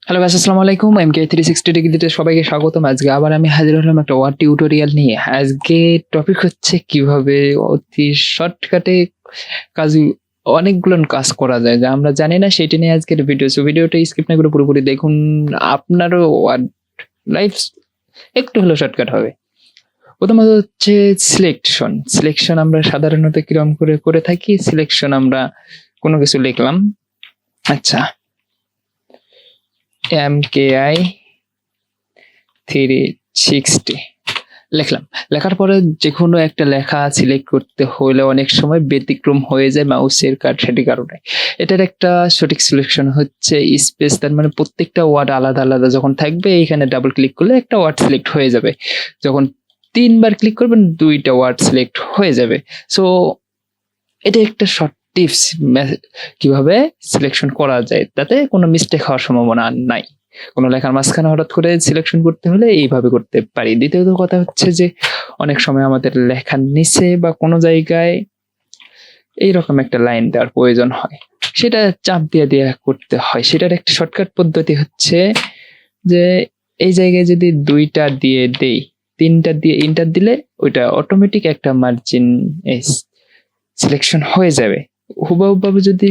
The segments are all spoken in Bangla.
হ্যালো গাইস, আসসালামু আলাইকুম। MK360 ডিগ্রিতে সবাইকে স্বাগতম। আজকে আবার আমি হাজির হলাম একটা ওয়ার্ড টিউটোরিয়াল নিয়ে। আজকে টপিক হচ্ছে কিভাবে অতি শর্টকাটে কাজ অনেকগুলো কাজ করা যায় যা আমরা জানি না, সেটা নিয়ে আজকের ভিডিও। সো ভিডিওটা স্কিপ না করে পুরোপুরি দেখুন, আপনারও ওয়ার্ড লাইফ একটু হলেও শর্টকাট হবে। প্রথমত হচ্ছে সিলেকশন। সিলেকশন আমরা সাধারণত কিরকম করে করে থাকি? সিলেকশন আমরা কোনো কিছু লিখলাম, আচ্ছা MKI 360 লিখলাম। লেখার পরে যেকোনো একটা লেখা সিলেক্ট করতে হলে অনেক সময় ব্যতিক্রম হয়ে যায় মাউসের কারসাজির কারণে। এটার একটা সঠিক সিলেকশন হচ্ছে স্পেস, তার মানে প্রত্যেকটা ওয়ার্ড আলাদা আলাদা যখন থাকবে এইখানে ডাবল ক্লিক করলে একটা ওয়ার্ড সিলেক্ট হয়ে যাবে। যখন ৩ বার ক্লিক করবেন ২ টা ওয়ার্ড সিলেক্ট হয়ে যাবে। সো এটা একটা শর্ট টিপস কিভাবে সিলেকশন করা যায়, তাতে কোনো মিস্টেক হওয়ার সম্ভাবনা নাই। কোনো লেখার মাঝখানে হঠাৎ করে সিলেকশন করতে হলে এইভাবে করতে পারি। দ্বিতীয়ত কথা হচ্ছে যে অনেক সময় আমাদের লেখার নিচে বা কোনো জায়গায় এইরকম একটা লাইন দেওয়ার প্রয়োজন হয়, সেটা চাপ দিয়ে দিয়ে করতে হয়। সেটার একটা শর্টকাট পদ্ধতি হচ্ছে যে এই জায়গায় যদি ২টা দিয়ে দেই, ৩টা দিয়ে ইন্টার দিলে ওইটা অটোমেটিক একটা মার্জিন সিলেকশন হয়ে যাবে। হুবহুভাবে যদি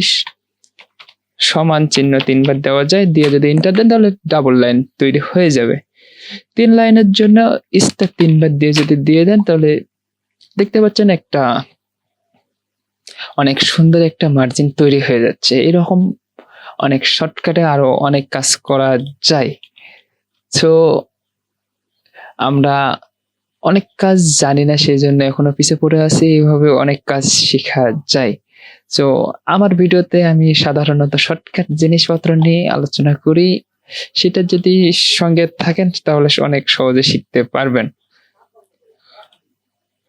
সমান চিহ্ন ৩ বার দেওয়া যায়, দিয়ে যদি এন্টার দেন তাহলে ডাবল লাইন তৈরি হয়ে যাবে। ৩ লাইনের জন্য স্টার ৩ বার দিয়ে যদি দিয়ে দেন তাহলে দেখতে পাচ্ছেন একটা অনেক সুন্দর একটা মার্জিন তৈরি হয়ে যাচ্ছে। এরকম অনেক শর্টকাটে আরো অনেক কাজ করা যায়। সো আমরা অনেক কাজ জানি না, সেজন্য এখনো পিছে পড়ে আছি। এইভাবে অনেক কাজ শেখা যায়। সো আমার ভিডিওতে আমি সাধারণত শর্টকাট জিনিসপত্র নিয়ে আলোচনা করি। সেটা যদি সঙ্গে থাকেন তাহলে অনেক সহজে শিখতে পারবেন।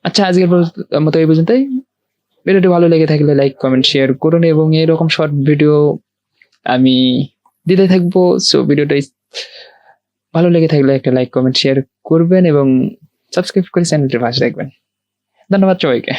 আচ্ছা, আজকের মতো এই পর্যন্তই। ভিডিওটি ভালো লেগে থাকলে লাইক, কমেন্ট, শেয়ার করুন এবং এরকম শর্ট ভিডিও আমি দিতে থাকবো। সো ভিডিওটা ভালো লেগে থাকলে একটা লাইক, কমেন্ট, শেয়ার করবেন এবং সাবস্ক্রাইব করে চ্যানেলটির পাশে রাখবেন। ধন্যবাদ সবাইকে।